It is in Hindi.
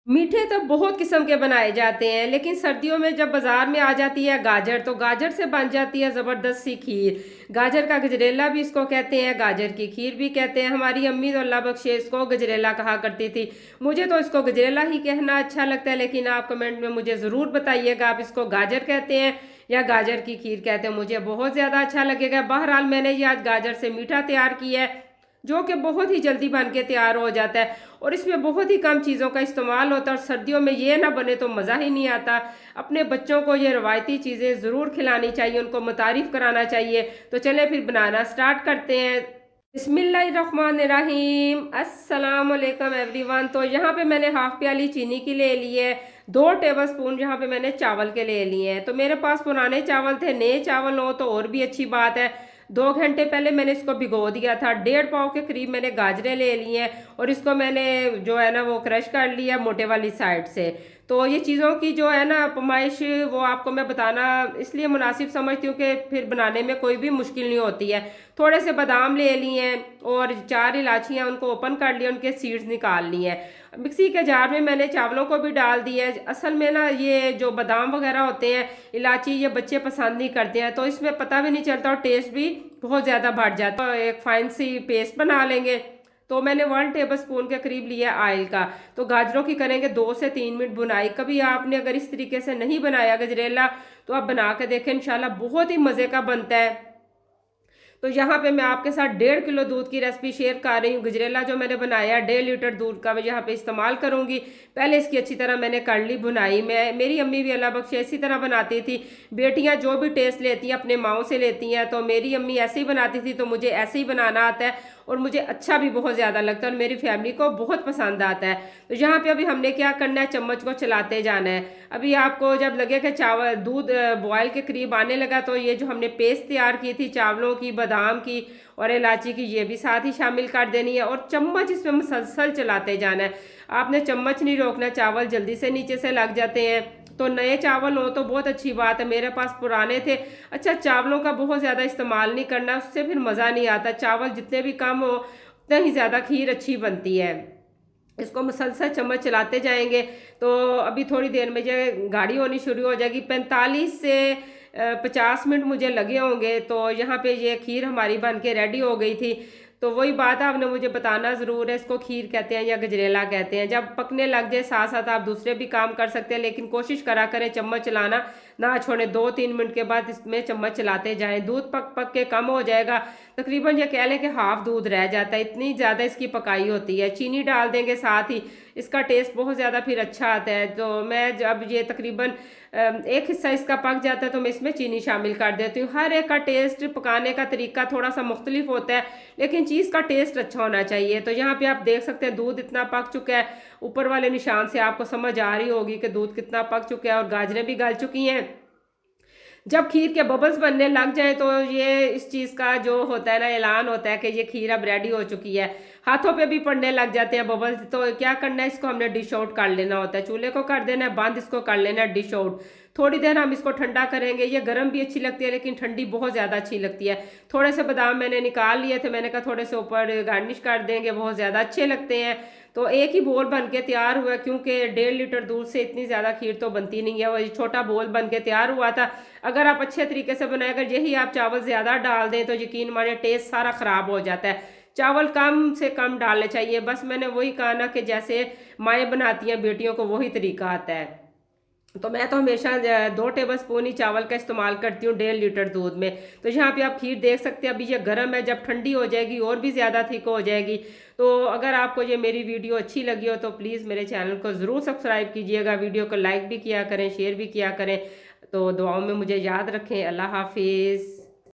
मीठे तो बहुत किस्म के बनाए जाते हैं, लेकिन सर्दियों में जब बाजार में आ जाती है गाजर, तो गाजर से बन जाती है ज़बरदस्त सी खीर। गाजर का गजरेला भी इसको कहते हैं, गाजर की खीर भी कहते हैं। हमारी अम्मी तो अल्लाह बख्शे इसको गजरेला कहा करती थी। मुझे तो इसको गजरेला ही कहना अच्छा लगता है, लेकिन आप कमेंट में मुझे ज़रूर बताइएगा आप इसको गाजर कहते हैं या गाजर की खीर कहते हैं। मुझे बहुत ज़्यादा अच्छा लगेगा। बहरहाल मैंने ये आज गाजर से मीठा तैयार किया है, जो कि बहुत ही जल्दी बन के तैयार हो जाता है और इसमें बहुत ही कम चीज़ों का इस्तेमाल होता है। और सर्दियों में ये ना बने तो मज़ा ही नहीं आता। अपने बच्चों को ये रवायती चीज़ें ज़रूर खिलानी चाहिए, उनको मुतारिफ़ कराना चाहिए। तो चलें फिर बनाना स्टार्ट करते हैं। बिस्मिल्लाहिर्रहमानिर्रहीम, अस्सलाम वालेकुम एवरीवन। तो यहाँ पे मैंने हाफ़ प्याली चीनी की ले ली है, 2 टेबल स्पून यहाँ पे मैंने चावल के ले लिए हैं। तो मेरे पास पुराने चावल थे, नए चावल हो तो और भी अच्छी बात है। 2 घंटे पहले मैंने इसको भिगो दिया था। 1.5 पाव के करीब मैंने गाजरें ले ली हैं और इसको मैंने जो है ना वो क्रश कर लिया मोटे वाली साइड से। तो ये चीज़ों की जो है ना पमाइश वो आपको मैं बताना इसलिए मुनासिब समझती हूँ कि फिर बनाने में कोई भी मुश्किल नहीं होती है। थोड़े से बादाम ले लिए हैं और 4 इलायचियाँ उनको ओपन कर लिया, उनके सीड्स निकाल लिए हैं। मिक्सी के जार में मैंने चावलों को भी डाल दिया है। असल में ना ये जो बादाम वगैरह होते हैं, इलायची, ये बच्चे पसंद नहीं करते हैं, तो इसमें पता भी नहीं चलता और टेस्ट भी बहुत ज़्यादा बढ़ जाता है। तो एक फाइन सी पेस्ट बना लेंगे। तो मैंने 1 टेबल स्पून के करीब लिया ऑयल का। तो गाजरों की करेंगे 2 से 3 मिनट बुनाई। कभी आपने अगर इस तरीके से नहीं बनाया गजरेला तो आप बना के देखें, इंशाल्लाह बहुत ही मज़े का बनता है। तो यहाँ पे मैं आपके साथ 1.5 किलो दूध की रेसिपी शेयर कर रही हूँ। गजरेला जो मैंने बनाया 1.5 लीटर दूध का मैं यहाँ पे इस्तेमाल करूँगी। पहले इसकी अच्छी तरह मैंने कर ली भुनाई। मेरी अम्मी भी अल्लाह बख्शे इसी तरह बनाती थी। बेटियाँ जो भी टेस्ट लेती हैं अपने माओ से लेती हैं, तो मेरी अम्मी ऐसे ही बनाती थी, तो मुझे ऐसे ही बनाना आता है और मुझे अच्छा भी बहुत ज़्यादा लगता है और मेरी फैमिली को बहुत पसंद आता है। तो यहाँ पे अभी हमने क्या करना है, चम्मच को चलाते जाना है। अभी आपको जब लगे कि चावल दूध बॉयल के करीब आने लगा, तो ये जो हमने पेस्ट तैयार की थी चावलों की, बादाम की और इलायची की, ये भी साथ ही शामिल कर देनी है और चम्मच इसमें मुसलसल चलाते जाना है। आपने चम्मच नहीं रोकना, चावल जल्दी से नीचे से लग जाते हैं। तो नए चावल हो तो बहुत अच्छी बात है, मेरे पास पुराने थे। अच्छा, चावलों का बहुत ज़्यादा इस्तेमाल नहीं करना, उससे फिर मज़ा नहीं आता। चावल जितने भी कम हो उतना ही ज़्यादा खीर अच्छी बनती है। इसको मुसलसल चम्मच चलाते जाएंगे। तो अभी थोड़ी देर में जो गाढ़ी होनी शुरू हो जाएगी। 45 से 50 मिनट मुझे लगे होंगे। तो यहाँ पे ये खीर हमारी बन के रेडी हो गई थी। तो वही बात आपने मुझे बताना ज़रूर है, इसको खीर कहते हैं या गजरेला कहते हैं। जब पकने लग जाए साथ साथ आप दूसरे भी काम कर सकते हैं, लेकिन कोशिश करा करें चम्मच चलाना ना छोड़ें। 2-3 मिनट के बाद इसमें चम्मच चलाते जाएं। दूध पक पक के कम हो जाएगा, तकरीबन ये कह लें कि हाफ दूध रह जाता है, इतनी ज़्यादा इसकी पकाई होती है। चीनी डाल देंगे साथ ही, इसका टेस्ट बहुत ज़्यादा फिर अच्छा आता है। तो मैं जब ये तकरीबन एक हिस्सा इसका पक जाता है तो मैं इसमें चीनी शामिल कर देती हूँ। हर एक का टेस्ट, पकाने का तरीका थोड़ा सा मुख्तलिफ होता है, लेकिन चीज़ का टेस्ट अच्छा होना चाहिए। तो यहाँ पे आप देख सकते हैं दूध इतना पक चुका है, ऊपर वाले निशान से आपको समझ आ रही होगी कि दूध कितना पक चुका है और गाजरें भी गल चुकी हैं। जब खीर के बबल्स बनने लग जाए तो ये इस चीज़ का जो होता है ना ऐलान होता है कि ये खीर अब रेडी हो चुकी है। हाथों पे भी पड़ने लग जाते हैं बबल्स। तो क्या करना है, इसको हमने डिश आउट कर लेना होता है। चूल्हे को कर देना है बंद, इसको कर लेना है डिश आउट। थोड़ी देर हम इसको ठंडा करेंगे। ये गर्म भी अच्छी लगती है लेकिन ठंडी बहुत ज़्यादा अच्छी लगती है। थोड़े से बादाम मैंने निकाल लिए थे, मैंने कहा थोड़े से ऊपर गार्निश कर देंगे, बहुत ज़्यादा अच्छे लगते हैं। तो एक ही बोल बन के तैयार हुआ, क्योंकि 1.5 लीटर दूध से इतनी ज़्यादा खीर तो बनती नहीं है। वही छोटा बोल बन के तैयार हुआ था। अगर आप अच्छे तरीके से बनाए, अगर यही आप चावल ज़्यादा डाल दें तो यकीन माने टेस्ट सारा ख़राब हो जाता है। चावल कम से कम डालने चाहिए। बस मैंने वही कहा ना कि जैसे माएँ बनाती हैं बेटियों को, वही तरीका आता है। तो मैं तो हमेशा 2 टेबल स्पून ही चावल का इस्तेमाल करती हूँ 1.5 लीटर दूध में। तो यहाँ पे आप खीर देख सकते हैं, अभी ये गर्म है, जब ठंडी हो जाएगी और भी ज़्यादा थिक हो जाएगी। तो अगर आपको ये मेरी वीडियो अच्छी लगी हो तो प्लीज़ मेरे चैनल को ज़रूर सब्सक्राइब कीजिएगा, वीडियो को लाइक भी किया करें, शेयर भी किया करें। तो दुआओं में मुझे याद रखें। अल्लाह हाफिज़।